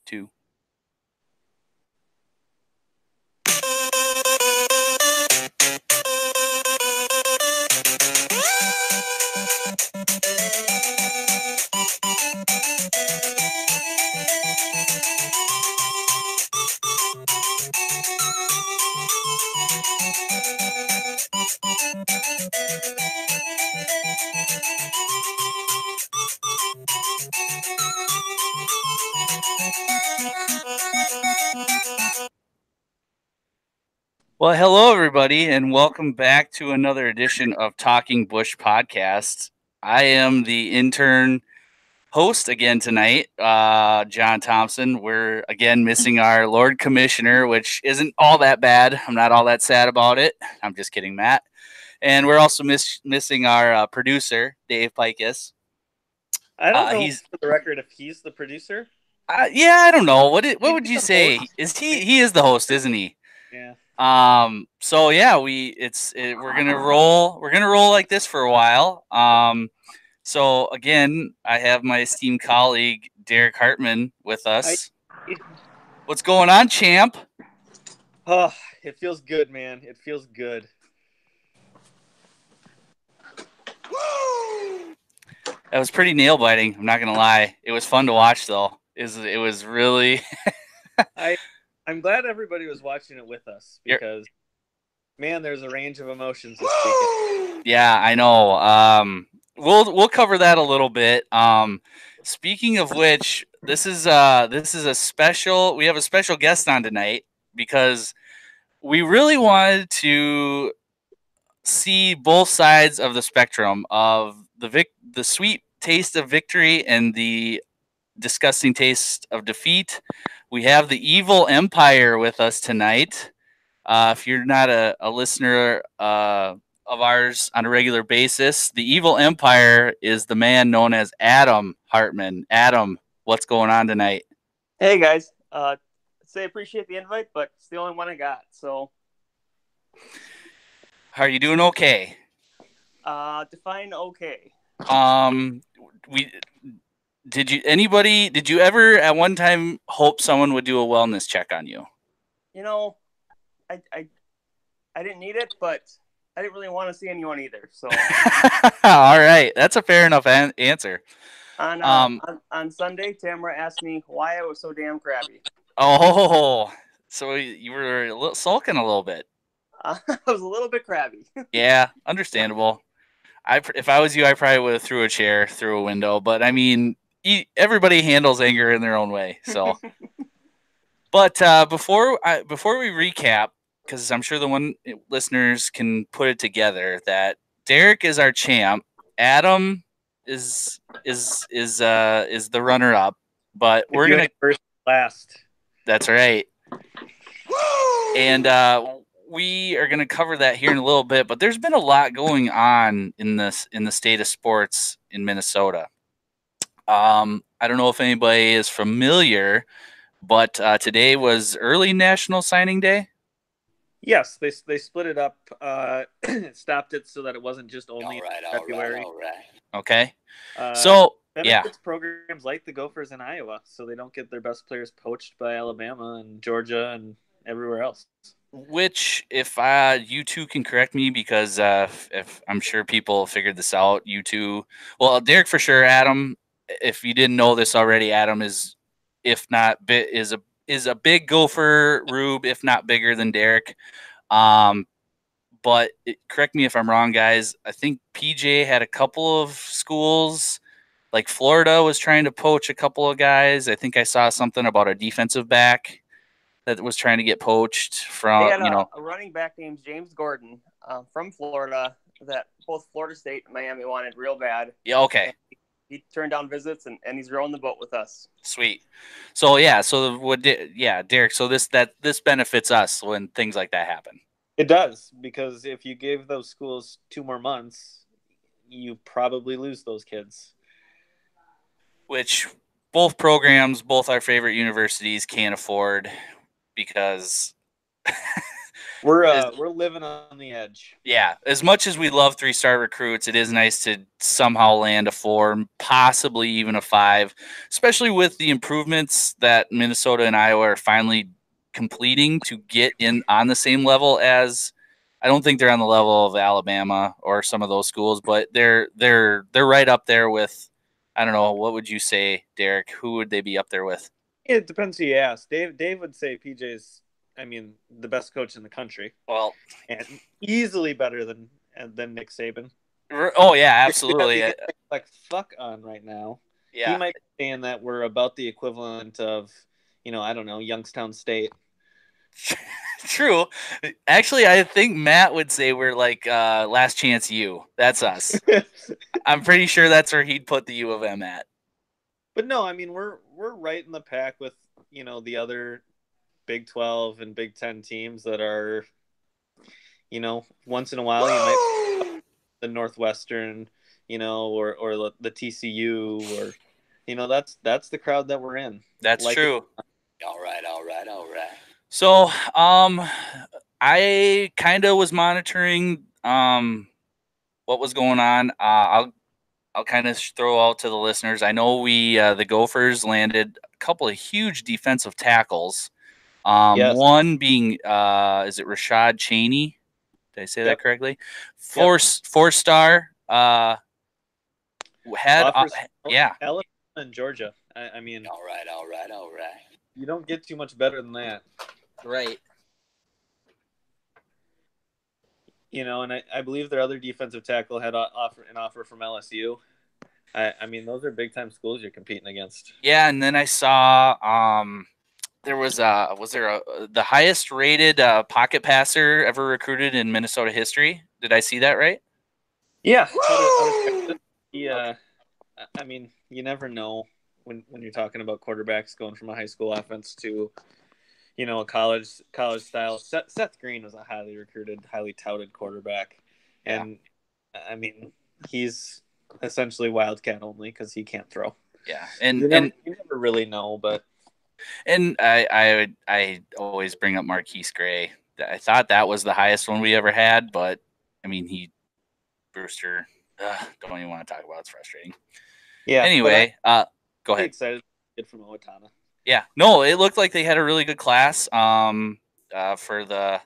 2. Well, hello, everybody, and welcome back to another edition of Talking Busch Podcast. I am the intern host again tonight, John Thompson. We're again missing our Lord Commissioner, which isn't all that bad. I'm not all that sad about it. I'm just kidding, Matt. And we're also missing our producer, Dave Pikus. I don't know He's for the record if he's the producer. yeah, I don't know. What He's would you the say? host. He is the host, isn't he? Yeah. So yeah, we're gonna roll like this for a while. So again, I have my esteemed colleague Derek Hartman with I. us. What's going on, champ? Oh, it feels good, man. It feels good. That was pretty nail biting. I'm not gonna lie. It was fun to watch though. It was really. I'm glad everybody was watching it with us because, man, there's a range of emotions this weekend. Yeah, I know. We'll cover that a little bit. Speaking of which, this is a special. We have a special guest on tonight because we really wanted to see both sides of the spectrum of the sweet taste of victory and the disgusting taste of defeat. We have the evil empire with us tonight. If you're not a listener of ours on a regular basis, the evil empire is the man known as Adam Hartman. Adam, what's going on tonight? Hey guys, say appreciate the invite, but it's the only one I got. So, Are you doing okay? define okay. We did you ever at one time hope someone would do a wellness check on you? You know, I didn't need it, but I didn't really want to see anyone either. So, All right, that's a fair enough answer. on Sunday, Tamara asked me why I was so damn crabby. Oh, so you were sulking a little bit. I was a little bit crabby. Yeah, understandable. If I was you, I probably would have threw a chair through a window. But I mean, everybody handles anger in their own way. So, but before we recap, because I'm sure the one listeners can put it together that Derek is our champ, Adam is the runner up, but we're gonna first last. That's right. And we are going to cover that here in a little bit, but there's been a lot going on in the state of sports in Minnesota. I don't know if anybody is familiar, but today was early National Signing Day. Yes, they split it up. Stopped it so that it wasn't just only February. All right. Okay. So benefits programs like the Gophers in Iowa, so they don't get their best players poached by Alabama and Georgia and everywhere else. Which, if you two can correct me, because if I'm sure people figured this out, you two, well, Derek for sure. Adam, if you didn't know this already, Adam is, if not is a big Gopher Rube, if not bigger than Derek. But correct me if I'm wrong, guys. I think PJ had a couple of schools, like Florida was trying to poach a couple of guys. I think I saw something about a defensive back that was trying to get poached from, They had a running back named James Gordon from Florida that both Florida State and Miami wanted real bad. Yeah, okay. He turned down visits, and he's rowing the boat with us. Sweet. So yeah, Derek. So this benefits us when things like that happen. It does, because if you gave those schools 2 more months, you probably lose those kids. Which both programs, both our favorite universities, can't afford, because We're living on the edge. Yeah, as much as we love 3-star recruits, it is nice to somehow land a 4, possibly even a 5, especially with the improvements that Minnesota and Iowa are finally completing to get in on the same level as. I don't think they're on the level of Alabama or some of those schools, but they're right up there with. I don't know, what would you say, Derek? Who would they be up there with? It depends who you ask. Dave would say PJ's, the best coach in the country. Well, and easily better than Nick Saban. Oh yeah, absolutely. Like fuck on right now. Yeah, he might be saying that we're about the equivalent of, I don't know, Youngstown State. True. Actually, I think Matt would say we're like Last Chance U. That's us. I'm pretty sure that's where he'd put the U of M at. But no, we're right in the pack with the other Big 12 and Big 10 teams that are, once in a while you might the Northwestern, or the TCU, or that's the crowd that we're in. That's true. All right. So, I kind of was monitoring what was going on. I'll kind of throw out to the listeners. I know the Gophers landed a couple of huge defensive tackles. Yes. One being is it Rashad Cheney? Did I say that correctly? Four-star. Had offers, yeah. Alabama and Georgia. All right. You don't get too much better than that. Right. And I believe their other defensive tackle had an offer from LSU. Those are big time schools you're competing against. Yeah, and then I saw there was the highest rated pocket passer ever recruited in Minnesota history. Did I see that right? Yeah. You never know when you're talking about quarterbacks going from a high school offense to a college style. Seth Green was a highly recruited, highly touted quarterback, and he's essentially Wildcat only because he can't throw. Yeah, you never really know, but I always bring up Marquise Gray. I thought that was the highest one we ever had, but Brewster. Don't even want to talk about it. It's frustrating. Yeah. Anyway, go ahead. Excited from Owatonna. Yeah, no, it looked like they had a really good class. For the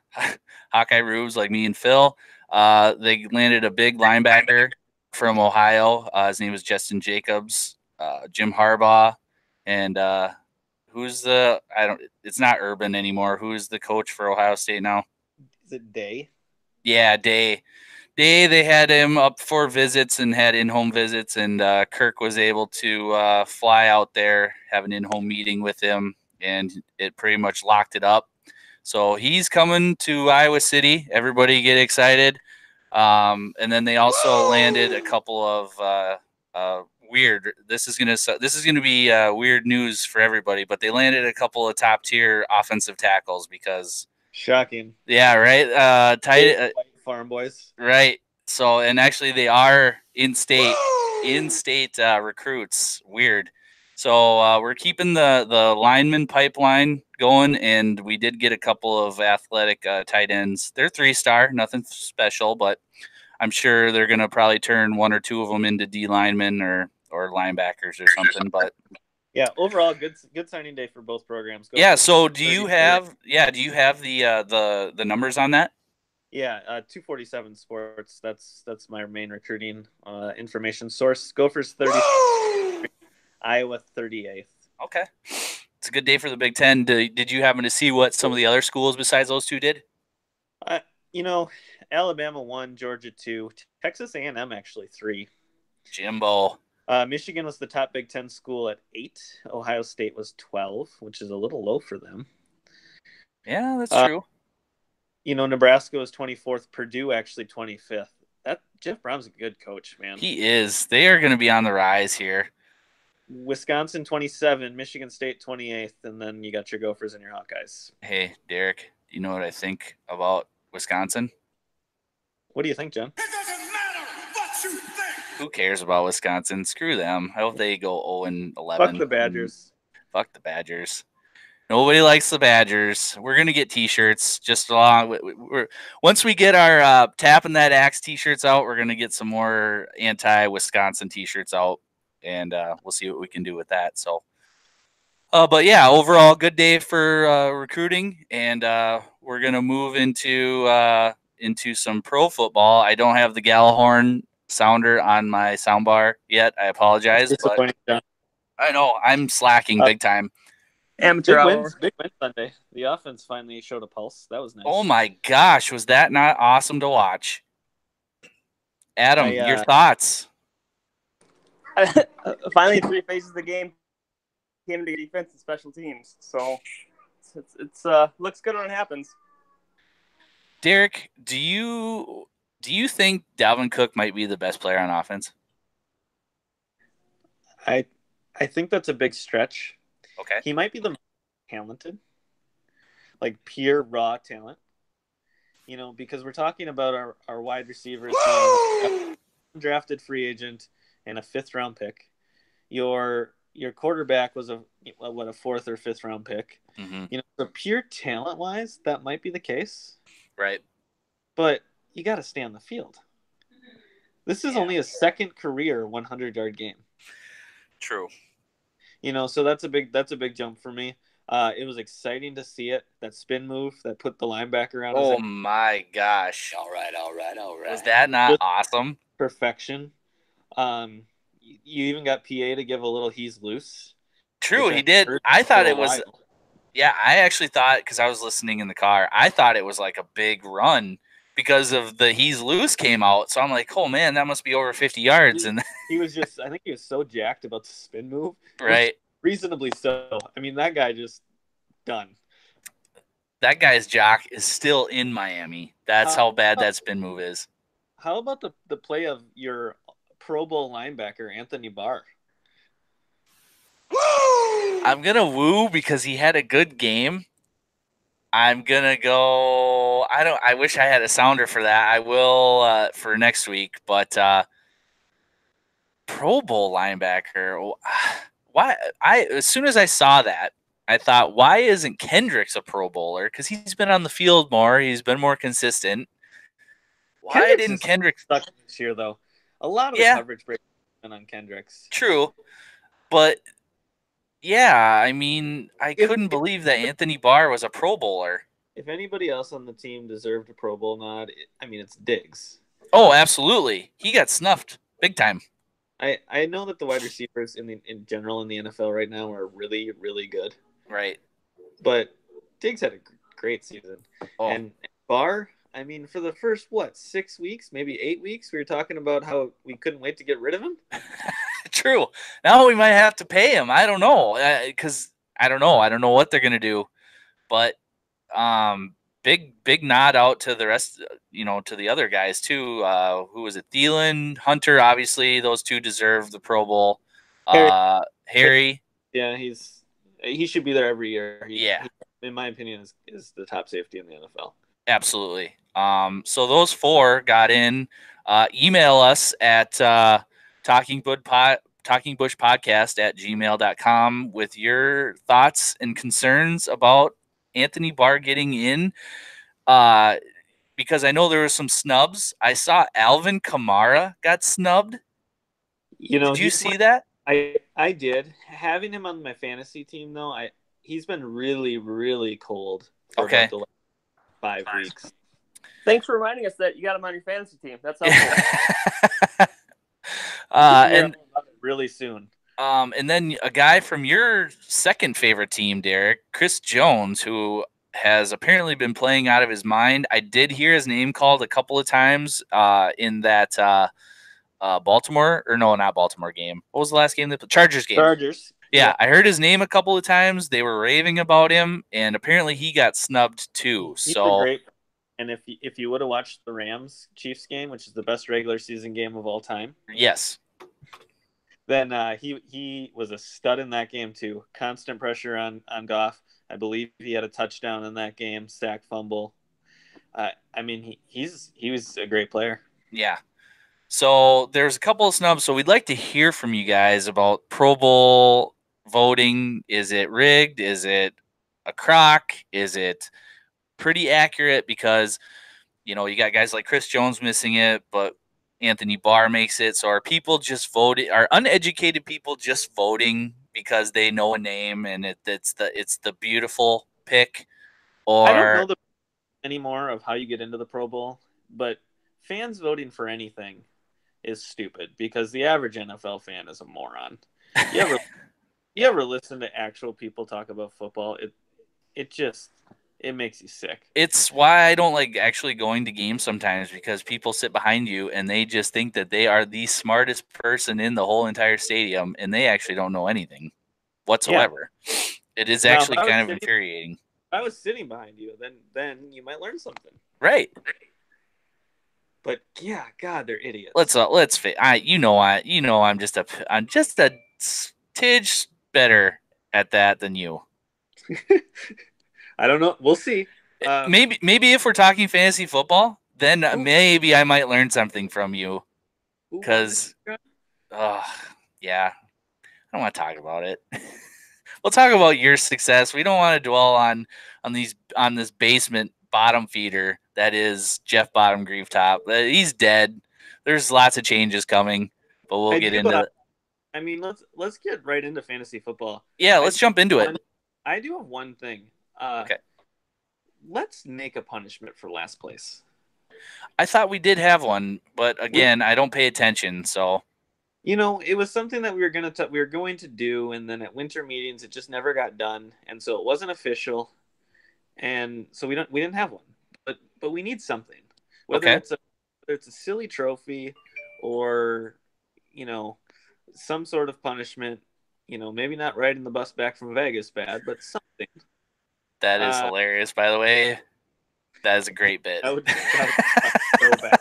Hawkeye Rubes like me and Phil, they landed a big linebacker from Ohio. His name was Justin Jacobs. Jim Harbaugh, and who's the? It's not Urban anymore. Who's the coach for Ohio State now? Is it Day? Yeah, Day. They had him up for visits and had in-home visits, and Kirk was able to fly out there, have an in-home meeting with him, and it pretty much locked it up. So he's coming to Iowa City. Everybody get excited. And then they also landed a couple of weird. This is gonna be weird news for everybody, but they landed a couple of top-tier offensive tackles because. Shocking. Yeah, right. Tight farm boys. Right. So, and actually, they are in-state recruits. Weird. So we're keeping the lineman pipeline going, and we did get a couple of athletic tight ends. They're 3-star, nothing special, but I'm sure they're going to probably turn one or two of them into D linemen or linebackers or something. But yeah, overall, good signing day for both programs. So do you have the numbers on that? Yeah, 247 Sports. That's my main recruiting information source. Gophers 30, Iowa 38th. Okay, it's a good day for the Big Ten. Did you happen to see what some of the other schools besides those two did? Alabama 1, Georgia 2, Texas A&M actually 3. Jimbo. Michigan was the top Big Ten school at 8. Ohio State was 12, which is a little low for them. Yeah, that's true. Nebraska was 24th. Purdue actually 25th. Jeff Brown's a good coach, man. He is. They are going to be on the rise here. Wisconsin 27, Michigan State 28th, and then you got your Gophers and your Hawkeyes. Hey, Derek, do you know what I think about Wisconsin? What do you think, John? It doesn't matter what you think. Who cares about Wisconsin? Screw them. I hope they go 0-11. Fuck the Badgers. Fuck the Badgers. Nobody likes the Badgers. We're gonna get T-shirts just along. Once we get our tapping that axe T-shirts out, we're gonna get some more anti-Wisconsin T-shirts out, and we'll see what we can do with that. So, but yeah, overall, good day for recruiting, and we're gonna move into some pro football. I don't have the Gallahorn sounder on my soundbar yet. I apologize, but Disappointing, John. I know I'm slacking big time. Amateur hour. Big win Sunday. The offense finally showed a pulse. That was nice. Oh my gosh, was that not awesome to watch? Adam, your thoughts? Finally, 3 phases of the game came to defense and special teams. So it's looks good when it happens. Derek, do you think Dalvin Cook might be the best player on offense? I think that's a big stretch. Okay. He might be the most talented, like pure raw talent. You know, because we're talking about our wide receivers being a drafted free agent and a 5th round pick. Your quarterback was a 4th or 5th round pick. Mm-hmm. You know, so pure talent wise, that might be the case. Right. But you got to stay on the field. This is only a second career 100-yard game. True. You know, so that's a big jump for me. It was exciting to see it. That spin move that put the linebacker on. Oh my gosh! All right. Was that not awesome? Perfection. You even got PA to give a little "he's loose." True, he did. I thought it was. Yeah, I actually thought, because I was listening in the car, I thought it was like a big run because of the "he's loose" came out. So I'm like, oh man, that must be over 50 yards. And he was just, I think he was so jacked about the spin move. Right. Reasonably so. I mean, that guy just done. That guy's jock is still in Miami. That's how bad that spin move is. How about the play of your Pro Bowl linebacker, Anthony Barr? I'm going to woo because he had a good game. I'm going to go. I wish I had a sounder for that. I will for next week. But Pro Bowl linebacker. Why? As soon as I saw that, I thought, why isn't Kendricks a Pro Bowler? Because he's been on the field more. He's been more consistent. Why didn't Kendricks stuck this year, though? A lot of the coverage breaks been on Kendricks. True. But, yeah, I mean, I couldn't believe that Anthony Barr was a Pro Bowler. If anybody else on the team deserved a Pro Bowl nod, it's Diggs. Oh, absolutely. He got snuffed big time. I know that the wide receivers in general in the NFL right now are really, really good. Right. But Diggs had a great season. Oh. And Barr, for the first, 6 weeks, maybe 8 weeks, we were talking about how we couldn't wait to get rid of him. True. Now we might have to pay him. I don't know. Because I don't know. I don't know what they're going to do. But big nod out to the rest, to the other guys too. Who was it? Thielen, Hunter, obviously those two deserve the Pro Bowl. Harry. Yeah, he should be there every year. He, in my opinion, is the top safety in the NFL. Absolutely. So those 4 got in. Email us at talkingbushpodcast@gmail.com with your thoughts and concerns about Anthony Barr getting in. Because I know there were some snubs. I saw Alvin Kamara got snubbed. Did you see that? I did. Having him on my fantasy team, though, he's been really, really cold for about the last 5 weeks. Thanks for reminding us that you got him on your fantasy team. That's helpful. And really soon. And then a guy from your second favorite team, Derek, Chris Jones, who has apparently been playing out of his mind. I did hear his name called a couple of times in that Baltimore, or no, not Baltimore game. What was the last game? The Chargers game. Chargers. Yeah, I heard his name a couple of times. They were raving about him, and apparently he got snubbed too. He's great. And if you would have watched the Rams Chiefs game, which is the best regular season game of all time, yes, then he was a stud in that game too. Constant pressure on Goff. I believe he had a touchdown in that game, sack, fumble. He was a great player. Yeah. So there's a couple of snubs. So we'd like to hear from you guys about Pro Bowl voting. Is it rigged? Is it a crock? Is it pretty accurate? Because, you got guys like Chris Jones missing it, but Anthony Barr makes it. So are people just voting? Are uneducated people just voting because they know a name and it's the beautiful pick? I don't know Or anymore of how you get into the Pro Bowl, but fans voting for anything is stupid because the average NFL fan is a moron. You ever you ever listen to actual people talk about football? It makes you sick. it's why I don't like actually going to games sometimes, because people sit behind you and they just think that they are the smartest person in the whole entire stadium, and they actually don't know anything whatsoever. It is Now, actually kind of infuriating. if I was sitting behind you, then you might learn something. Right. But yeah, God, they're idiots. I'm just a tidge better at that than you. I don't know. We'll see. Maybe if we're talking fantasy football, then maybe I might learn something from you. Because, yeah, I don't want to talk about it. We'll talk about your success. We don't want to dwell on this basement bottom feeder that is Jeff Bottom Grief Top. He's dead. There's lots of changes coming, but we'll get into it. I mean, let's get right into fantasy football. Yeah, let's jump into it. I do have one thing. Okay. Let's make a punishment for last place. I thought we did have one, but again, I don't pay attention, so. It was something that we were going to do, and then at winter meetings it just never got done, and so it wasn't official, and so we didn't have one. But we need something. Whether it's a silly trophy or some sort of punishment, maybe not riding the bus back from Vegas bad, but something. That is hilarious, by the way. That is a great bit. That would so bad.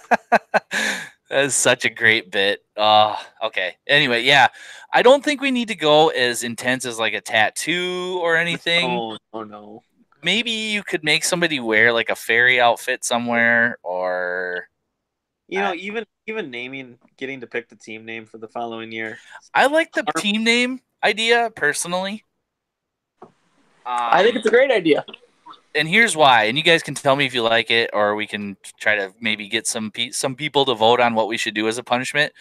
That is such a great bit. Okay. Anyway, yeah. I don't think we need to go as intense as like a tattoo or anything. No. Maybe you could make somebody wear like a fairy outfit somewhere, or even getting to pick the team name for the following year. I like the team name idea personally. I think it's a great idea. And here's why. And you guys can tell me if you like it, or we can try to maybe get some people to vote on what we should do as a punishment.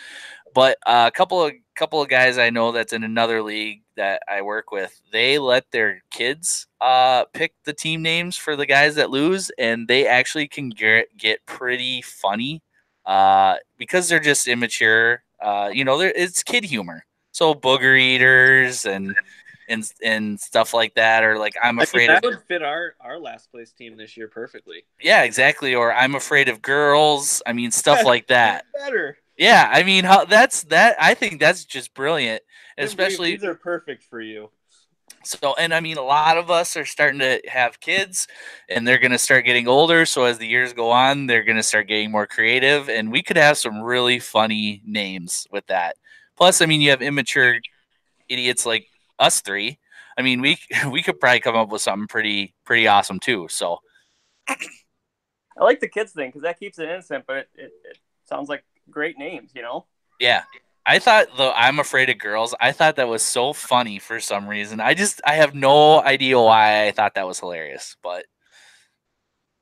But a couple of guys I know that's in another league that I work with, they let their kids pick the team names for the guys that lose, and they actually can get pretty funny because they're just immature. It's kid humor. So booger eaters and stuff like that, or like that would fit our last place team this year perfectly. Yeah, exactly. Or I'm afraid of girls. I mean, stuff like that. Better. Yeah, I mean, I think that's just brilliant. Especially these are perfect for you. So, and I mean, a lot of us are starting to have kids, and they're going to start getting older. So as the years go on, they're going to start getting more creative, and we could have some really funny names with that. Plus, I mean, you have immature idiots like us three. I mean, we could probably come up with something pretty awesome too. So I like the kids thing because that keeps it innocent, but it sounds like great names, Yeah, I thought I'm afraid of girls. I thought that was so funny for some reason. I have no idea why I thought that was hilarious, but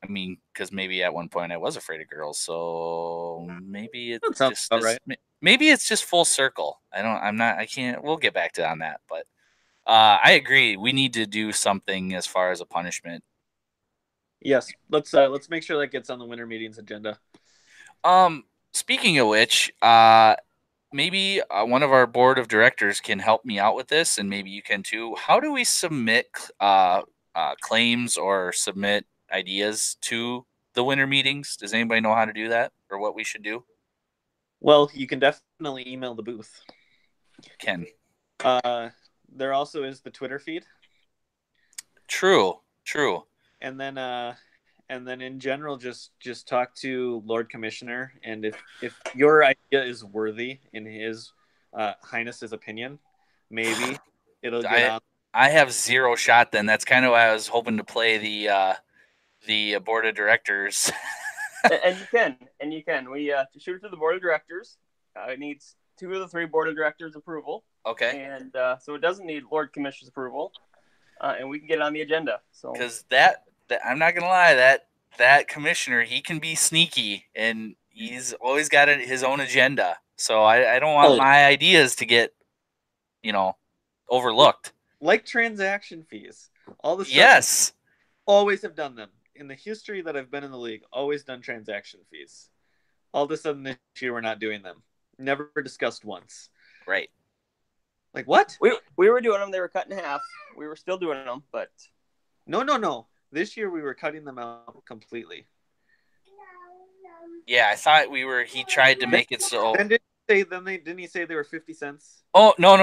I mean, because maybe at one point I was afraid of girls, so maybe it's just right. Maybe it's just full circle. I can't. We'll get back to on that, but I agree. We need to do something as far as a punishment. Yes, let's make sure that gets on the winter meetings agenda. Speaking of which, maybe one of our board of directors can help me out with this, and maybe you can too. How do we submit claims or submit ideas to the winter meetings? Does anybody know how to do that, or what we should do? Well, you can definitely email the booth. Ken. There also is the Twitter feed. True. And then in general, just talk to Lord Commissioner, and if your idea is worthy in his Highness's opinion, maybe it'll get on. I have zero shot. Then that's kind of why I was hoping to play the board of directors. and you can. We shoot it to the board of directors. It needs 2 of the 3 board of directors approval. Okay. And so it doesn't need Lord Commissioner's approval. and we can get it on the agenda. So because that I'm not gonna lie, that commissioner, he can be sneaky, and he's always got his own agenda. So I don't want my ideas to get, overlooked. Like transaction fees. All the stuff. Yes. Always have done them. In the history that I've been in the league, always done transaction fees. All of a sudden this year we're not doing them. Never discussed once. Right. Like what? We were doing them. They were cut in half. We were still doing them, but No. This year we were cutting them out completely. Yeah, I thought he tried to make it so. And didn't he say they were 50 cents? Oh, no.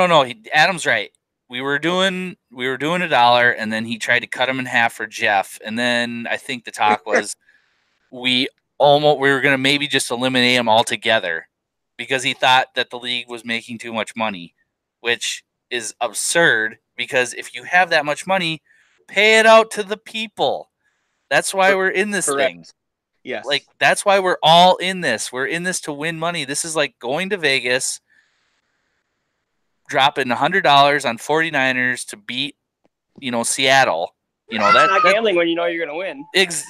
Adam's right. We were doing $1, and then he tried to cut them in half for Jeff, and then I think the talk was we were going to maybe just eliminate him altogether because he thought that the league was making too much money, which is absurd because if you have that much money, pay it out to the people. That's why we're in this thing. Yes. Like, that's why we're all in this. We're in this to win money. This is like going to Vegas, dropping $100 on 49ers to beat, Seattle. It's not gambling when you know you're going to win.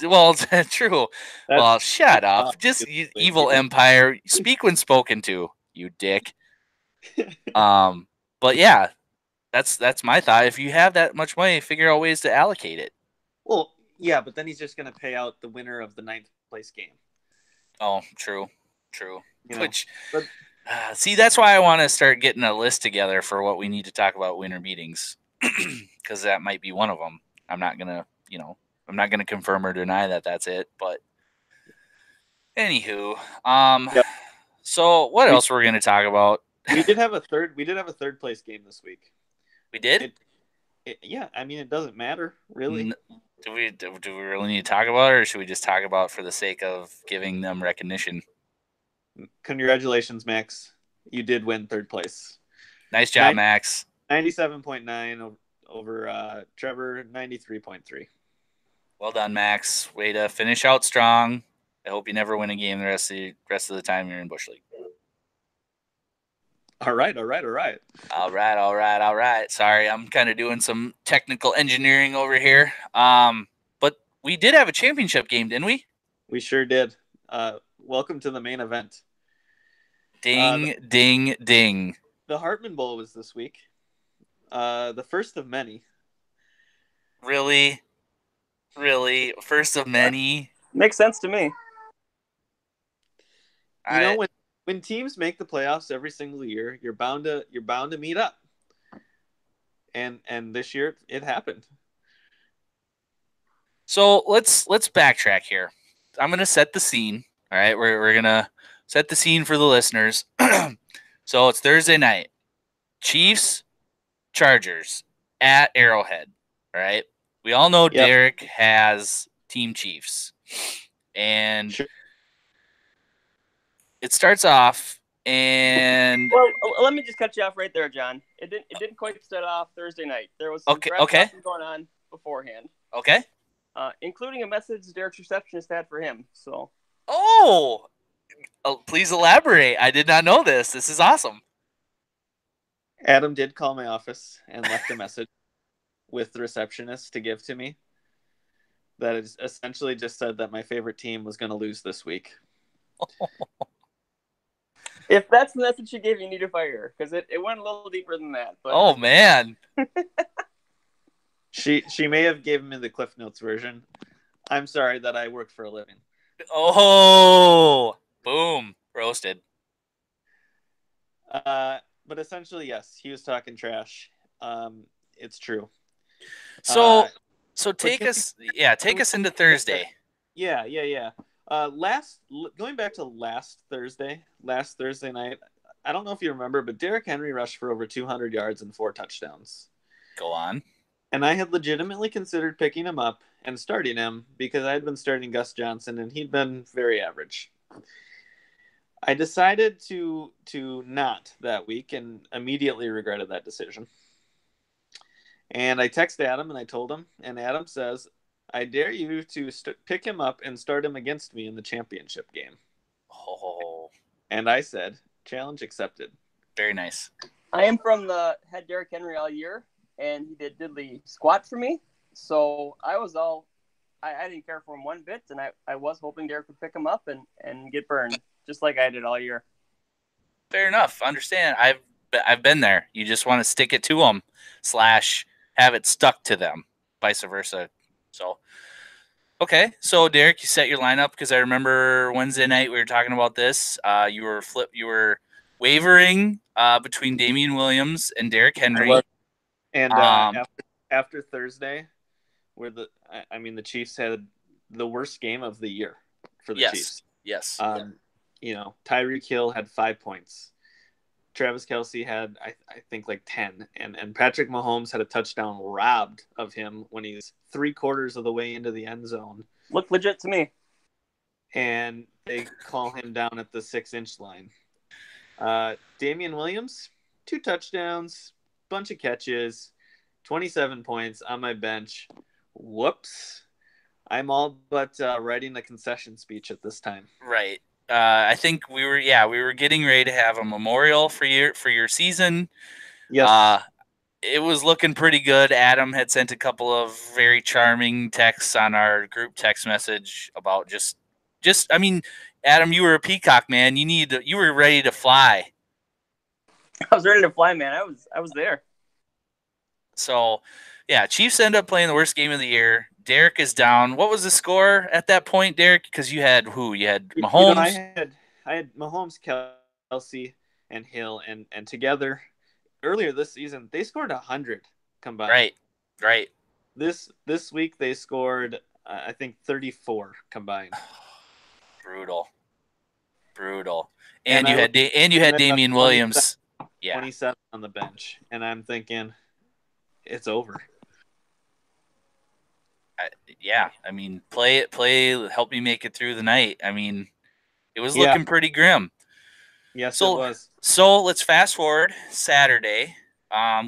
Well, true. Well, shut up. Just evil empire. Speak when spoken to, you dick. But yeah, that's my thought. If you have that much money, figure out ways to allocate it. Well, yeah, but then he's just going to pay out the winner of the 9th place game. Oh, true. See, that's why I want to start getting a list together for what we need to talk about winter meetings, because that might be one of them. I'm not gonna confirm or deny that that's it, but anywho, Yep. So what else were we gonna talk about? We did have a third place game this week. We did? Yeah, I mean, it doesn't matter really. Do we really need to talk about it, or should we just talk about it for the sake of giving them recognition? Congratulations, Max. You did win third place. Nice job, Max. 97.9 over Trevor, 93.3. Well done, Max. Way to finish out strong. I hope you never win a game the rest of the time you're in Busch League. All right. Sorry, I'm kind of doing some technical engineering over here. But we did have a championship game, didn't we? We sure did. Welcome to the main event. Ding, ding, ding. The Hartman Bowl was this week. The first of many. Really? First of many? Makes sense to me. When teams make the playoffs every single year, you're bound to meet up. And this year it happened. So let's backtrack here. I'm gonna set the scene. All right, we're gonna set the scene for the listeners. So it's Thursday night. Chiefs, Chargers at Arrowhead. All right. We all know Derek has Team Chiefs. And sure. It starts off and well, let me just cut you off right there, John. It didn't quite start off Thursday night. There was some draft going on beforehand. Okay. Including a message Derek's receptionist had for him. So. Oh, please elaborate. I did not know this. This is awesome. Adam did call my office and left a message with the receptionist to give to me. That is essentially just said that my favorite team was going to lose this week. If that's the message she gave, you need to fire her because it went a little deeper than that. But... Oh man. She may have given me the Cliff Notes version. I'm sorry that I work for a living. Oh, boom, roasted. But essentially, yes, he was talking trash. It's true. So take us into Thursday. Yeah. Going back to last Thursday night, I don't know if you remember, but Derrick Henry rushed for over 200 yards and 4 touchdowns. Go on. And I had legitimately considered picking him up and starting him because I had been starting Gus Johnson and he'd been very average. I decided to not that week and immediately regretted that decision. And I texted Adam and I told him, and Adam says, I dare you to pick him up and start him against me in the championship game. Oh. And I said, challenge accepted. Very nice. I am from the had Derrick Henry all year. and he did diddly squat for me. So I didn't care for him one bit, and I was hoping Derek would pick him up and get burned, just like I did all year. Fair enough. Understand. I've been there. You just want to stick it to them / have it stuck to them, vice versa. So, okay. So Derek, you set your lineup because I remember Wednesday night we were talking about this. You were wavering between Damian Williams and Derrick Henry. And after Thursday, where the Chiefs had the worst game of the year for the Chiefs. Yes. Tyreek Hill had 5 points. Travis Kelce had, I think, like 10. And Patrick Mahomes had a touchdown robbed of him when he's 3/4 of the way into the end zone. Looked legit to me. And they call him down at the 6-inch line. Damian Williams, 2 touchdowns, bunch of catches, 27 points on my bench. Whoops. I'm all but writing a concession speech at this time. Right. I think we were getting ready to have a memorial for your season. Yes. It was looking pretty good. Adam had sent a couple of very charming texts on our group text message about just Adam, you were a peacock, man. You were ready to fly. I was ready to fly, man. I was there. So, yeah, Chiefs end up playing the worst game of the year. Derek is down. What was the score at that point, Derek? Because you had who? You had Mahomes. I had Mahomes, Kelce, and Hill, and together earlier this season they scored 100 combined. Right. This week they scored I think 34 combined. Brutal. And you had Damian Williams. 27 on the bench, and I'm thinking it's over. Play, help me make it through the night. It was looking pretty grim. Yes, it was. So let's fast forward Saturday.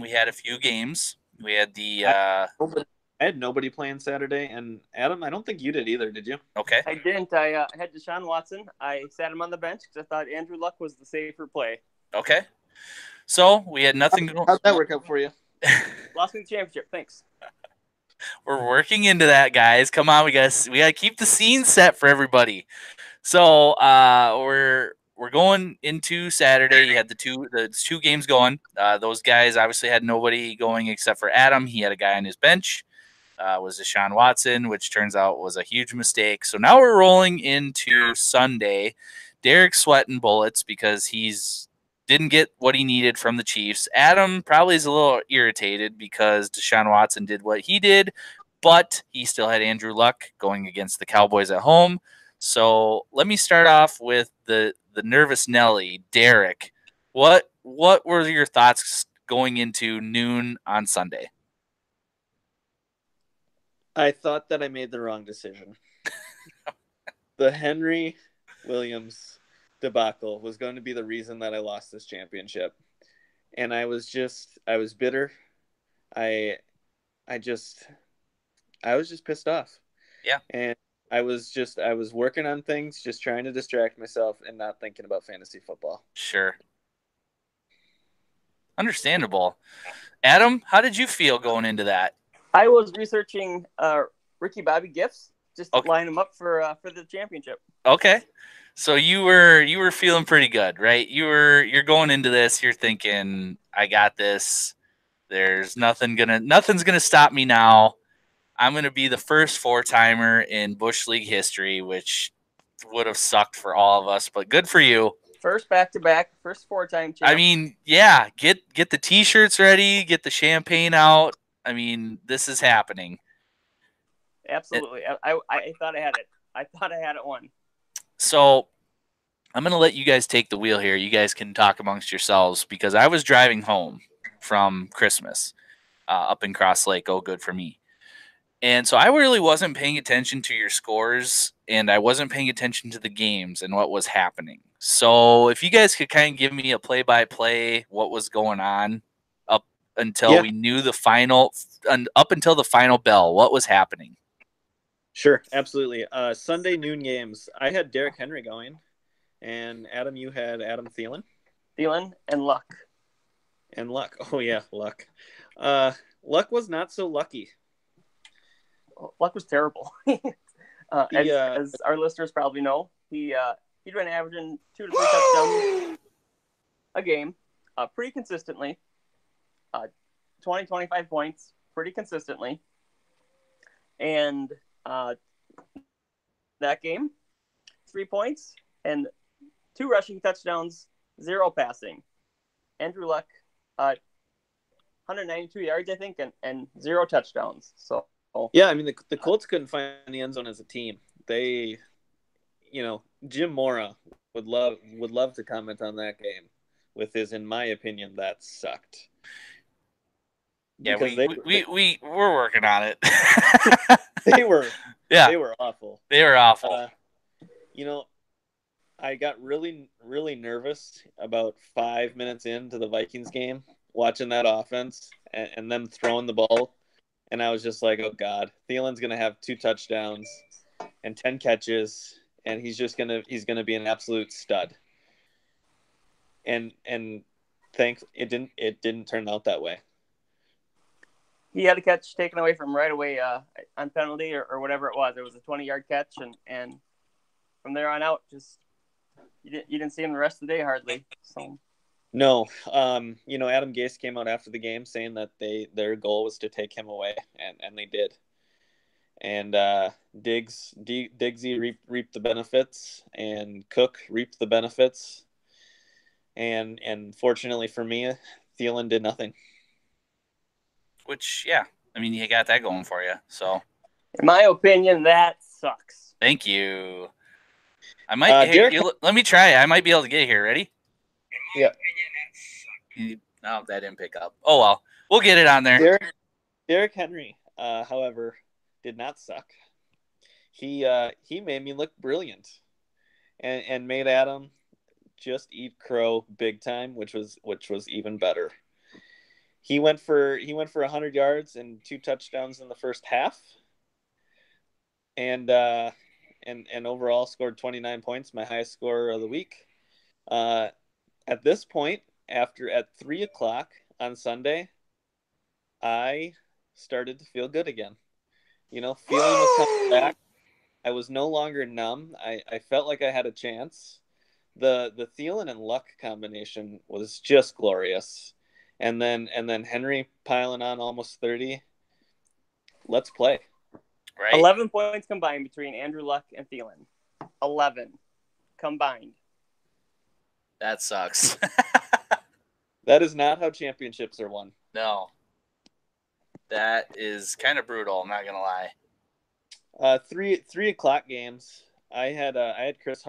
We had a few games. We had I had nobody playing Saturday, and Adam, I don't think you did either, did you? Okay. I didn't. I had Deshaun Watson. I sat him on the bench because I thought Andrew Luck was the safer play. Okay. So we had nothing. How'd that work out for you? Lost me the championship. Thanks. We're working into that, guys. Come on, we gotta keep the scene set for everybody. So we're going into Saturday. You had the two games going. Those guys obviously had nobody going except for Adam. He had a guy on his bench. Was Deshaun Watson, which turns out was a huge mistake. So now we're rolling into Sunday. Derek's sweating bullets because he's didn't get what he needed from the Chiefs. Adam probably is a little irritated because Deshaun Watson did what he did, but he still had Andrew Luck going against the Cowboys at home. So let me start off with the nervous Nelly, Derek. What were your thoughts going into noon on Sunday? I thought that I made the wrong decision. The Henry Williams debacle was going to be the reason that I lost this championship. And I was bitter. I was just pissed off. Yeah. And I was working on things, just trying to distract myself and not thinking about fantasy football. Sure. Understandable. Adam, how did you feel going into that? I was researching Ricky Bobby gifts, just to line them up for the championship. Okay. So you were feeling pretty good, right? You're going into this, you're thinking, I got this. There's nothing's gonna stop me now. I'm gonna be the first 4-timer in Busch League history, which would have sucked for all of us, but good for you. First back-to-back, first 4-time champ. Yeah, get the t-shirts ready, get the champagne out. This is happening. Absolutely. I thought I had it. I thought I had it won. So I'm going to let you guys take the wheel here. You guys can talk amongst yourselves because I was driving home from Christmas up in Cross Lake. Oh, good for me. And so I really wasn't paying attention to your scores, and I wasn't paying attention to the games and what was happening. So if you guys could kind of give me a play-by-play what was going on up until we knew the final bell, what was happening? Sure, absolutely. Sunday noon games. I had Derrick Henry going, and Adam, you had Adam Thielen. Thielen and Luck. And Luck. Oh, yeah, Luck. Luck was not so lucky. Luck was terrible. As our listeners probably know, he'd been averaging 2 to 3 touchdowns a game, pretty consistently. 20, 25 points, pretty consistently. And that game, 3 points and 2 rushing touchdowns, 0 passing. Andrew Luck, 192 yards, I think, and 0 touchdowns. So yeah, I mean the Colts couldn't find the end zone as a team. They, Jim Mora would love to comment on that game with his, in my opinion, that sucked. Yeah, we're working on it. they were awful. They were awful. I got really, really nervous about 5 minutes into the Vikings game, watching that offense and them throwing the ball. And I was just like, oh, God, Thielen's going to have 2 touchdowns and 10 catches, and he's going to be an absolute stud. And it didn't turn out that way. He had a catch taken away from right away on penalty or whatever it was. It was a 20-yard catch, and from there on out, just you didn't see him the rest of the day hardly. So no, Adam Gase came out after the game saying that their goal was to take him away, and they did. And Diggsy reaped the benefits, and Cook reaped the benefits, and fortunately for me, Thielen did nothing. Which, yeah, I mean, you got that going for you. So, in my opinion, that sucks. Thank you. I might. Let me try. I might be able to get here. Ready? Yeah. Oh, that didn't pick up. Oh well, we'll get it on there. Derrick Henry, however, did not suck. He made me look brilliant, and made Adam just eat crow big time, which was even better. He went for 100 yards and 2 touchdowns in the first half, and overall scored 29 points, my highest score of the week. At this point, at 3:00 on Sunday, I started to feel good again. Feeling was coming back. I was no longer numb. I felt like I had a chance. The Thielen and Luck combination was just glorious. And then Henry piling on almost 30. Let's play. Right. 11 points combined between Andrew Luck and Thielen. 11 combined. That sucks. That is not how championships are won. No. That is kind of brutal, I'm not going to lie. 3:00 games. I had Chris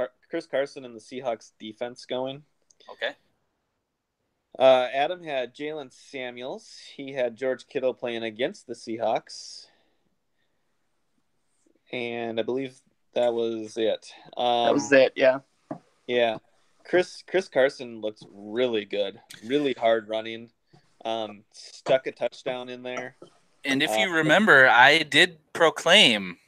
Carson and the Seahawks defense going. Okay. Adam had Jalen Samuels. He had George Kittle playing against the Seahawks. And I believe that was it. That was it, yeah. Yeah. Chris Carson looked really good. Really hard running. Stuck a touchdown in there. And if you remember, I did proclaim,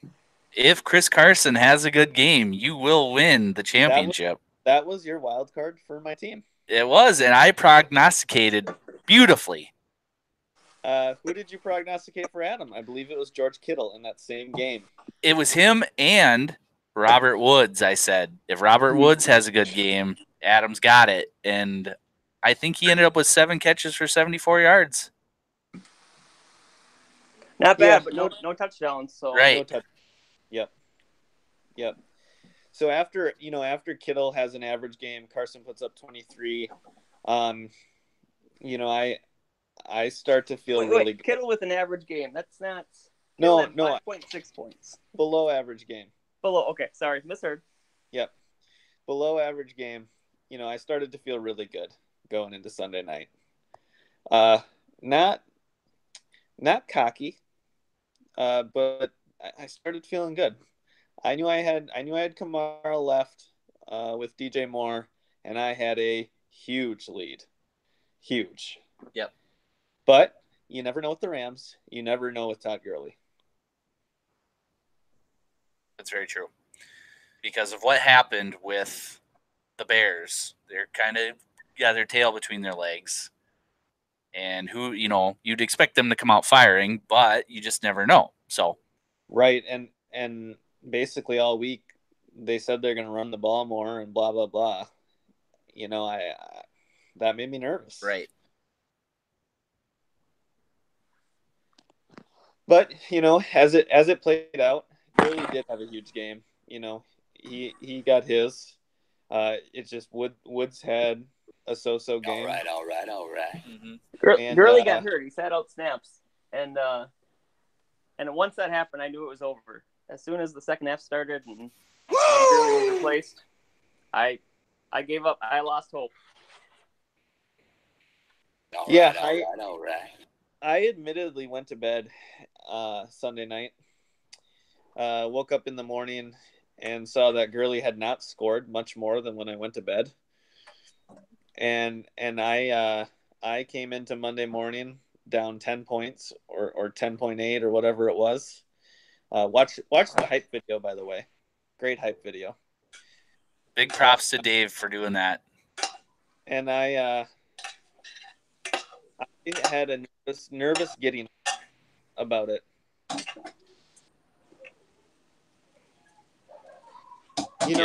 if Chris Carson has a good game, you will win the championship. That was your wild card for my team. It was, and I prognosticated beautifully. Who did you prognosticate for Adam? I believe it was George Kittle in that same game. It was him and Robert Woods, I said. If Robert Woods has a good game, Adam's got it. And I think he ended up with 7 catches for 74 yards. Not bad, but no touchdowns. So right. Yep. So after Kittle has an average game, Carson puts up 23. I start to feel really good. Kittle with an average game. That's not. No. 5.6 points. Below average game. Okay. Sorry, misheard. Yep. Below average game. I started to feel really good going into Sunday night. Not cocky, but I started feeling good. I knew I had Kamara left with DJ Moore, and I had a huge lead. Huge. Yep. But you never know with the Rams. You never know with Todd Gurley. That's very true. Because of what happened with the Bears. They're kind of got their tail between their legs. and who, you'd expect them to come out firing, but you just never know. So right, and basically all week they said they're going to run the ball more and blah blah blah. I that made me nervous. right. But as it played out, Gurley did have a huge game. He got his. It's just Woods had a so-so game. All right. Mm-hmm. And Gurley got hurt. He sat out snaps, and once that happened, I knew it was over. As soon as the second half started and Gurley was replaced, I gave up. I lost hope. All right. I admittedly went to bed Sunday night. Woke up in the morning and saw that Gurley had not scored much more than when I went to bed. And I came into Monday morning down 10 points or 10.8 or whatever it was. Watch the hype video, by the way. Great hype video. Big props to Dave for doing that. And I had a nervous giddiness about it. You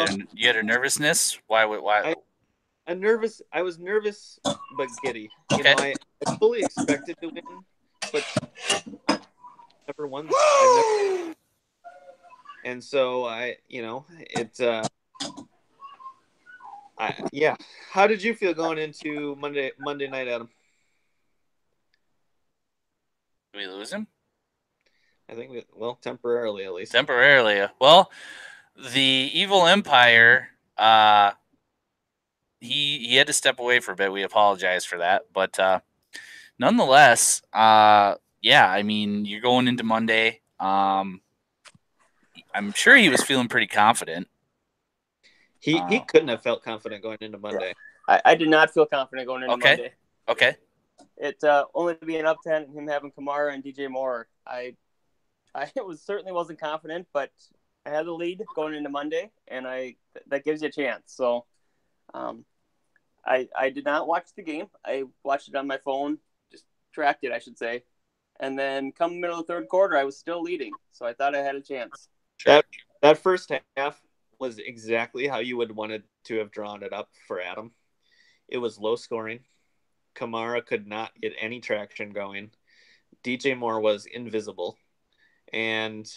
had a nervousness? Why? I was nervous but giddy. Okay. I fully expected to win, but never won. And so How did you feel going into Monday night, Adam? Did we lose him? I think temporarily at least. Temporarily. Well, the Evil Empire, he had to step away for a bit. We apologize for that, but nonetheless, I mean, you're going into Monday. I'm sure he was feeling pretty confident. He couldn't have felt confident going into Monday. I did not feel confident going into Monday. Okay. It only to be an up 10 and him having Kamara and DJ Moore. I certainly wasn't confident, but I had the lead going into Monday, and that gives you a chance. So, I did not watch the game. I watched it on my phone, just tracked it, I should say. And then come middle of the third quarter, I was still leading, so I thought I had a chance. That first half was exactly how you would wanted to have drawn it up for Adam. It was low scoring. Kamara could not get any traction going. DJ Moore was invisible. And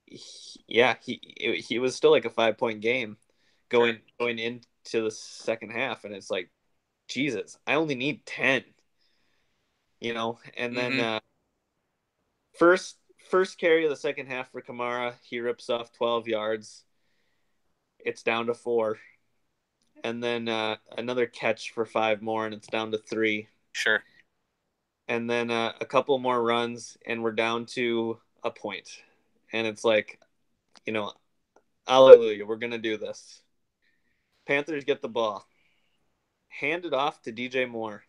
he was still like a 5-point game going into the second half, and it's like, Jesus, I only need 10. And then first carry of the second half for Kamara, he rips off 12 yards. It's down to 4. And then another catch for 5 more, and it's down to 3. Sure. And then a couple more runs, and we're down to a point. And it's like, hallelujah, we're going to do this. Panthers get the ball. Hand it off to DJ Moore.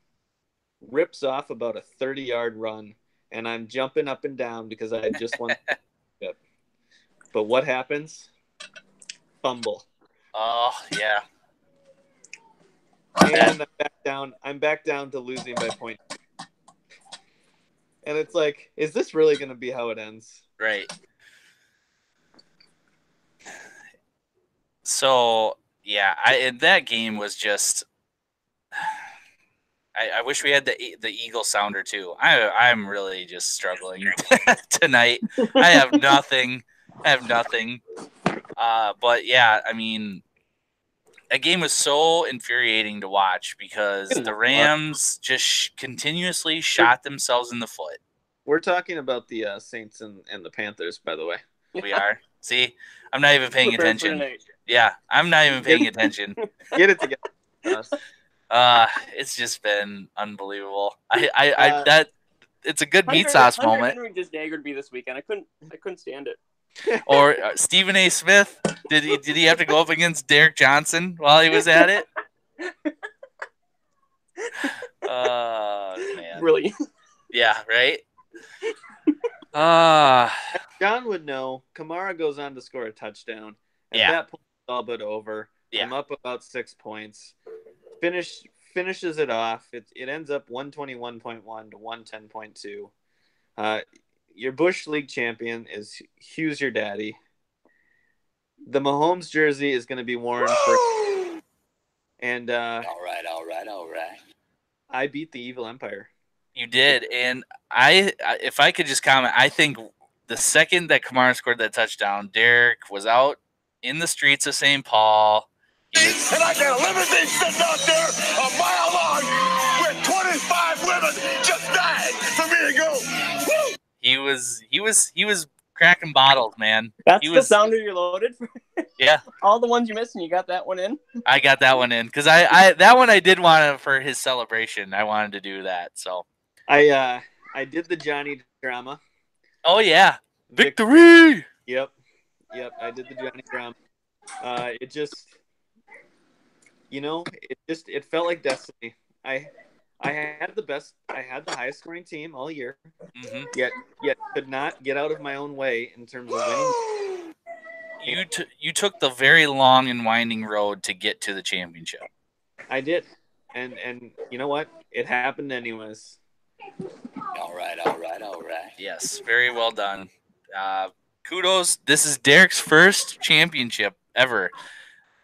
Rips off about a 30-yard run, and I'm jumping up and down because I just won. But what happens? Fumble. Oh, yeah. And I'm back down to losing by point. And it's like, is this really going to be how it ends? Right. So, and that game was just. I wish we had the Eagle sounder too. I'm really just struggling tonight. I have nothing. But yeah, I mean, that game was so infuriating to watch because the Rams just continuously shot themselves in the foot. We're talking about the Saints and the Panthers, by the way. We are. See, I'm not even paying attention. Yeah, I'm not even paying attention. Get it together. It's just been unbelievable. It's a good meat sauce moment. Henry just daggered me this weekend. I couldn't stand it. Or Stephen A. Smith, did he have to go up against Derek Johnson while he was at it? Man. Really? Yeah, right? John would know. Kamara goes on to score a touchdown. At that point, it's all but over. Yeah. I'm up about 6 points. finishes it off. It ends up 121.1 to 110.2. Your Busch League champion is Hughes, your daddy. The Mahomes jersey is going to be worn for. And all right. I beat the Evil Empire. You did, and if I could just comment, I think the second that Kamara scored that touchdown, Derek was out in the streets of St. Paul. And I got a limousine sitting out there a mile long with 25 women just dying for me to go. Woo! He was cracking bottles, man. That's he the was, sounder you're loaded for. Yeah. All the ones you missed, and you got that one in. I got that one in because I that one I did want to, for his celebration. I wanted to do that. So I did the Johnny drama. Oh yeah, victory! Yep. I did the Johnny drama. It just, it felt like destiny. I had the highest scoring team all year. Mm-hmm. Yet could not get out of my own way in terms of winning. You took the very long and winding road to get to the championship. I did, and you know what? It happened anyways. All right. Yes, very well done. Kudos. This is Derek's first championship ever.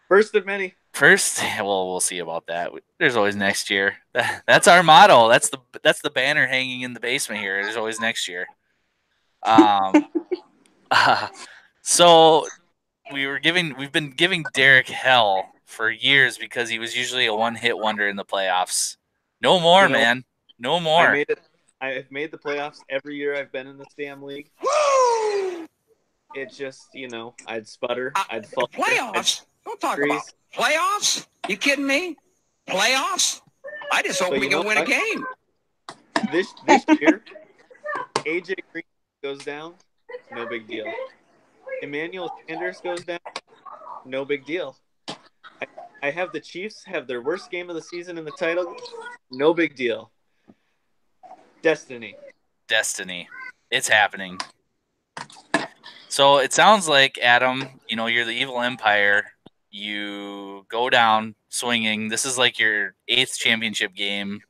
First of many. Well, we'll see about that. There's always next year. That's our motto. That's the banner hanging in the basement here. There's always next year. So we've been giving Derek hell for years because he was usually a one-hit wonder in the playoffs. No more, man. No more. I've made the playoffs every year I've been in this damn league. It just, I'd sputter. I'd fall. Playoffs? Don't talk about playoffs. You kidding me? Playoffs? I just hope we can win a game. This year, AJ Green goes down, no big deal. Emmanuel Sanders goes down, no big deal. I have the Chiefs have their worst game of the season in the title, no big deal. Destiny. It's happening. So it sounds like, Adam, you're the Evil Empire. You go down swinging. This is like your 8th championship game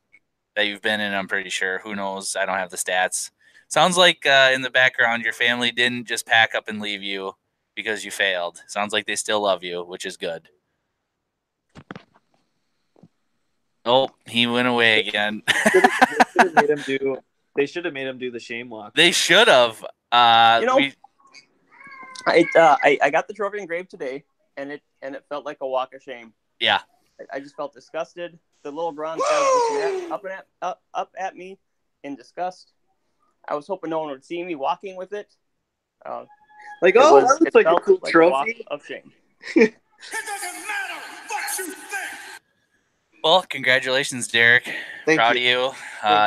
that you've been in, I'm pretty sure. Who knows? I don't have the stats. Sounds like in the background, your family didn't just pack up and leave you because you failed. Sounds like they still love you, which is good. Oh, he went away again. They should have made him do the shame walk. They should have. I got the trophy engraved today, and it felt like a walk of shame. Yeah. I just felt disgusted. The little bronze guy was looking up at me in disgust. I was hoping no one would see me walking with it. That looks like a cool trophy. Of shame. It doesn't matter what you think. Well, congratulations, Derek. Proud of you.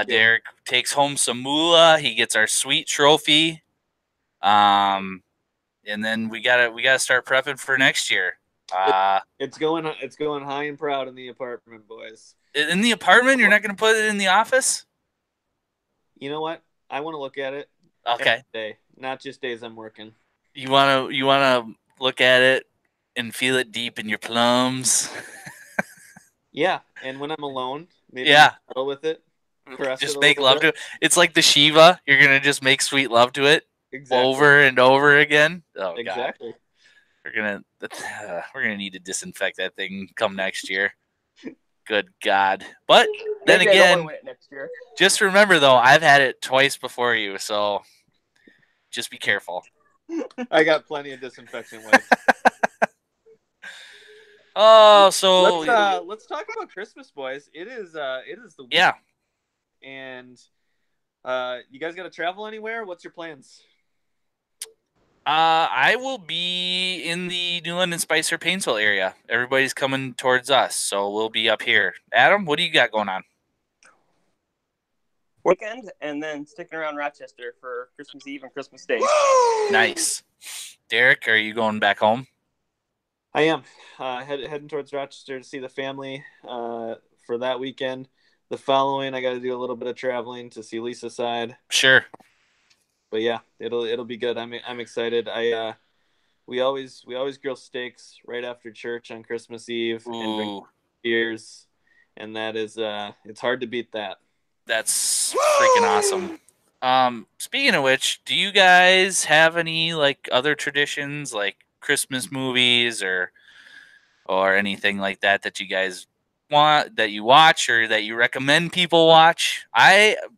Derek takes home some moolah. He gets our sweet trophy. And then we gotta start prepping for next year. It's going high and proud in the apartment, boys. In the apartment, you're not gonna put it in the office? You know what? I want to look at it. Okay. Every day, not just days I'm working. You wanna look at it and feel it deep in your plums. Yeah, and when I'm alone, maybe cuddle with it. Just make love to it. It's like the Shiva. You're gonna just make sweet love to it over and over again. Oh, exactly. God. We're gonna need to disinfect that thing come next year. Good God! But then again, next year. Just remember though, I've had it twice before you, so just be careful. I got plenty of disinfectant wipes. Oh, so let's talk about Christmas, boys. It is the week. Yeah. And you guys got to travel anywhere? What's your plans? I will be in the New London, Spicer, Painesville area. Everybody's coming towards us, so we'll be up here. Adam, what do you got going on? Weekend, and then sticking around Rochester for Christmas Eve and Christmas Day. Nice. Derek, are you going back home? I am heading towards Rochester to see the family for that weekend. The following, I got to do a little bit of traveling to see Lisa's side. Sure. But yeah, it'll be good. I'm excited. We always grill steaks right after church on Christmas Eve and drink beers, and that is it's hard to beat that. That's freaking awesome. Speaking of which, do you guys have any like other traditions like Christmas movies or anything like that that you guys want that you watch or that you recommend people watch?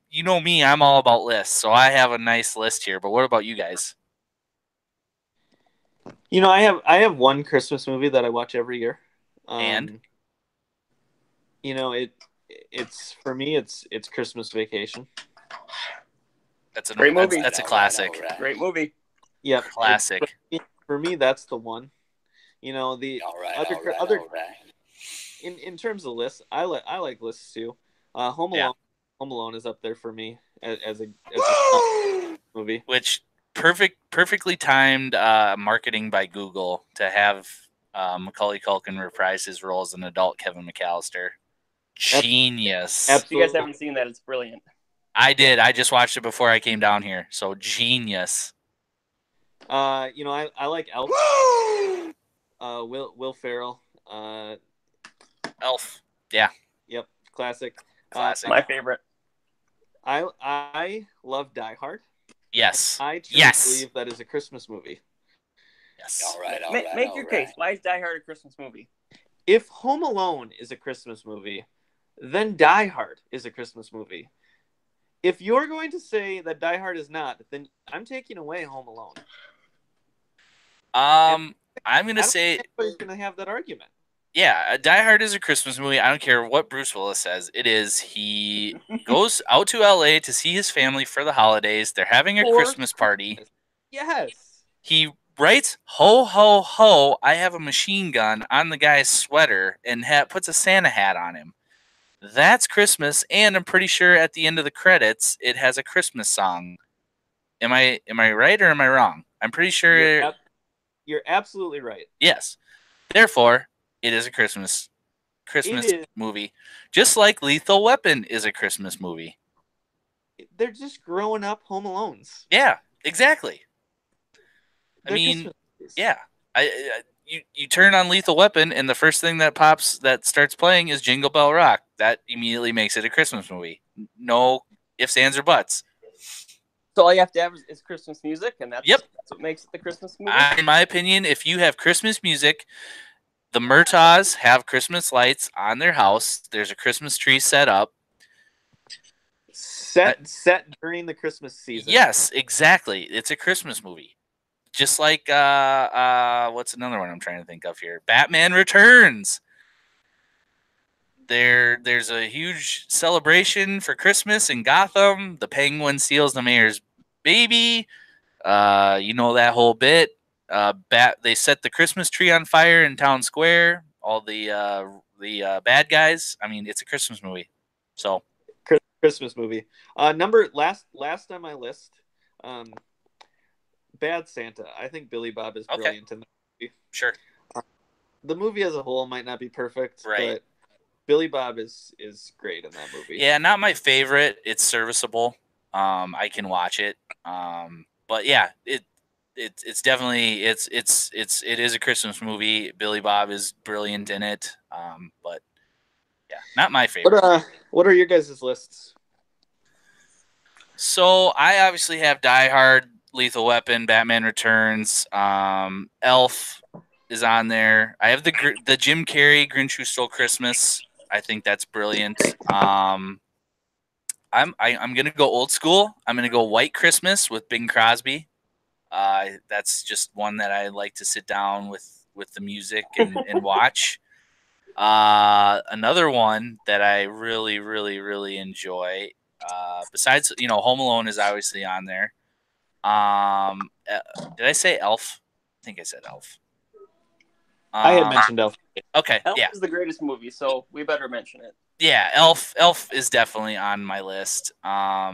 You know me, I'm all about lists, so I have a nice list here. But what about you guys? You know, I have one Christmas movie that I watch every year. And you know, it's for me it's Christmas Vacation. That's a Great movie. That's a classic. Great movie. Yep, Classic. For me, that's the one. You know, the other in terms of lists, I like lists too. Home Alone is up there for me as a movie. Which perfectly timed marketing by Google to have Macaulay Culkin reprise his role as an adult Kevin McAllister. Genius. If you guys haven't seen that, it's brilliant. I did. I just watched it before I came down here. So genius. You know, I like Elf. Will Ferrell. Elf. Yeah. Yep. Classic. My favorite. I love Die Hard. Yes. I truly believe that is a Christmas movie. Yes. All right. Make your case. Why is Die Hard a Christmas movie? If Home Alone is a Christmas movie, then Die Hard is a Christmas movie. If you're going to say that Die Hard is not, then I'm taking away Home Alone. I'm gonna say everybody's gonna have that argument. Yeah, Die Hard is a Christmas movie. I don't care what Bruce Willis says. It is. He goes out to LA to see his family for the holidays. They're having a Christmas party. Yes. He writes "Ho ho ho! I have a machine gun" on the guy's sweater and puts a Santa hat on him. That's Christmas, and I'm pretty sure at the end of the credits it has a Christmas song. Am I right or am I wrong? I'm pretty sure. You're absolutely right. Yes. Therefore, it is a Christmas movie, just like Lethal Weapon is a Christmas movie. They're just growing up Home Alones. Yeah, exactly. Yeah. You turn on Lethal Weapon, and the first thing that starts playing is Jingle Bell Rock. That immediately makes it a Christmas movie. No ifs, ands, or buts. So all you have to have is Christmas music, and that's what makes it the Christmas movie? In my opinion, if you have Christmas music, the Murtaughs have Christmas lights on their house. There's a Christmas tree set up. Set during the Christmas season. Yes, exactly. It's a Christmas movie. Just like, what's another one I'm trying to think of here? Batman Returns. There's a huge celebration for Christmas in Gotham. The Penguin steals the mayor's baby. You know that whole bit. They set the Christmas tree on fire in town square. All the bad guys. I mean, it's a Christmas movie. So Christmas movie. Last on my list. Bad Santa. I think Billy Bob is brilliant in the movie. Sure. The movie as a whole might not be perfect, right? But Billy Bob is great in that movie. Yeah, not my favorite. It's serviceable. I can watch it. But yeah, it's definitely it is a Christmas movie. Billy Bob is brilliant in it. But yeah, not my favorite. What are your guys' lists? So I obviously have Die Hard, Lethal Weapon, Batman Returns, Elf is on there. I have the Jim Carrey Grinch Who Stole Christmas. I think that's brilliant. I'm gonna go old school. I'm gonna go White Christmas with Bing Crosby. That's just one that I like to sit down with the music and watch. Another one that I really, really, really enjoy. Besides, Home Alone is obviously on there. Did I say Elf? I think I said Elf. I had mentioned Elf. Okay, Elf yeah. is the greatest movie, so we better mention it. Yeah, Elf is definitely on my list. I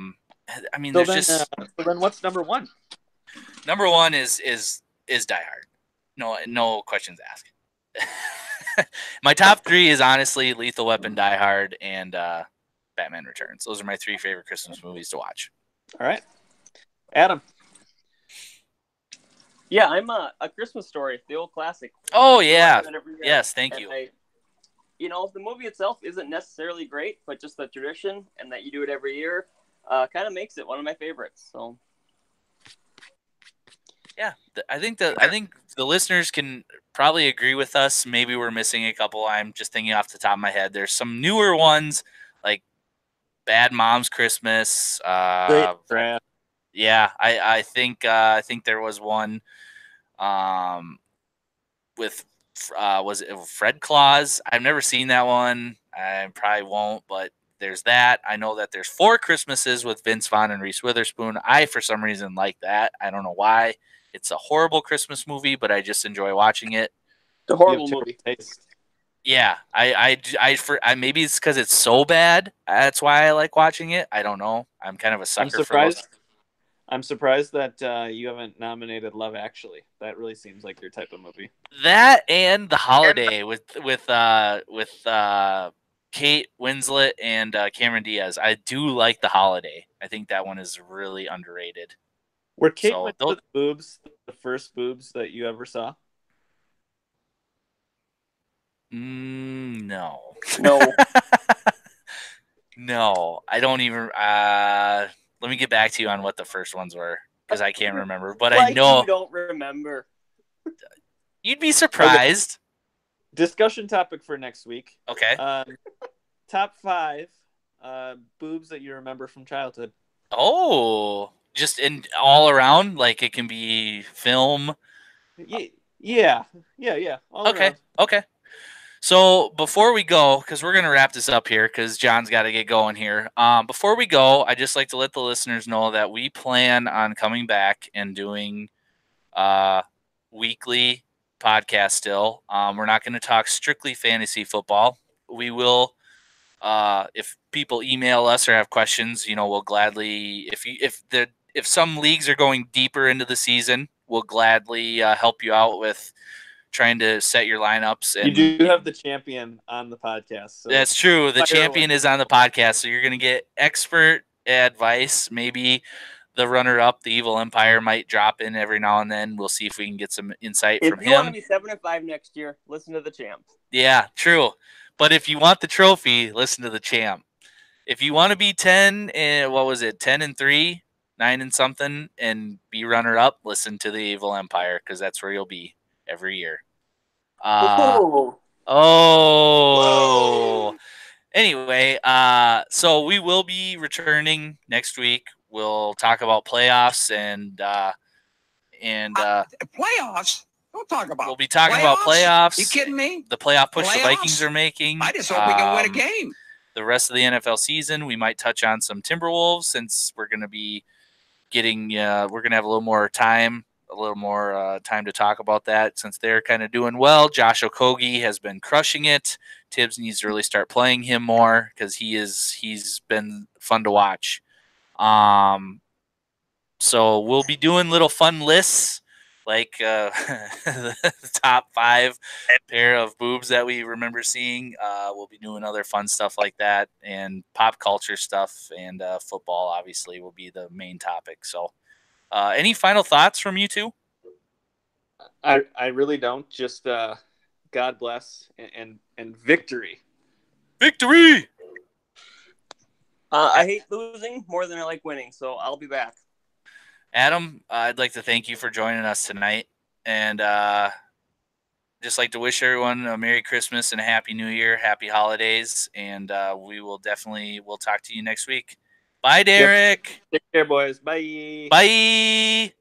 mean, so then what's number one? Number one is Die Hard. No questions asked. My top three is honestly Lethal Weapon, Die Hard, and Batman Returns. Those are my three favorite Christmas movies to watch. All right, Adam. Yeah, I'm a Christmas Story, the old classic. Oh yeah, yes, thank you. the movie itself isn't necessarily great, but just the tradition and that you do it every year kind of makes it one of my favorites. So. Yeah, I think the listeners can probably agree with us. Maybe we're missing a couple. I'm just thinking off the top of my head. There's some newer ones like Bad Mom's Christmas. Yeah, I think there was one with was it Fred Claus? I've never seen that one. I probably won't, but there's that. I know that there's Four Christmases with Vince Vaughn and Reese Witherspoon. I for some reason like that. I don't know why. It's a horrible Christmas movie, but I just enjoy watching it. It's a horrible movie. Taste. Yeah, I maybe it's because it's so bad. That's why I like watching it. I don't know. I'm kind of a sucker for those. I'm surprised that you haven't nominated Love Actually. That really seems like your type of movie. That and The Holiday with Kate Winslet and Cameron Diaz. I do like The Holiday. I think that one is really underrated. Were Kate Winslet's boobs the first boobs that you ever saw? No. No. No, I don't even. Let me get back to you on what the first ones were because I can't remember. But I know you don't remember. You'd be surprised. Okay. Discussion topic for next week. Okay. Top 5 boobs that you remember from childhood. Oh, just in all around, like it can be film. Yeah. All around. Okay. So before we go, because we're gonna wrap this up here, because John's got to get going here. Before we go, I just like to let the listeners know that we plan on coming back and doing weekly podcast. Still, we're not going to talk strictly fantasy football. We will. If people email us or have questions, we'll gladly. If some leagues are going deeper into the season, we'll gladly help you out with trying to set your lineups. And you do have the champion on the podcast. So that's true. The champion is on the podcast, so you're going to get expert advice. Maybe the runner-up, the Evil Empire, might drop in every now and then. We'll see if we can get some insight from him. If you want to be 7-5 next year, listen to the champ. Yeah, true. But if you want the trophy, listen to the champ. If you want to be 10 and 3, 9 and something, and be runner-up, listen to the Evil Empire, because that's where you'll be every year. Anyway, so we will be returning next week. We'll talk about playoffs and playoffs. Don't talk about. We'll be talking about playoffs. You kidding me? The playoff push the Vikings are making. I just hope we can win a game. The rest of the NFL season, we might touch on some Timberwolves since we're going to be getting. We're going to have a little more time to talk about that since they're kind of doing well. Josh Okogie has been crushing it. Tibbs needs to really start playing him more because he's been fun to watch. So we'll be doing little fun lists like the top 5 pair of boobs that we remember seeing. We'll be doing other fun stuff like that, and pop culture stuff, and football obviously will be the main topic. So any final thoughts from you two? I really don't. Just God bless and victory. Victory! I hate losing more than I like winning, so I'll be back. Adam, I'd like to thank you for joining us tonight, and just like to wish everyone a Merry Christmas and a Happy New Year, Happy Holidays, and we'll talk to you next week. Bye, Derek. Yep. Take care, boys. Bye. Bye.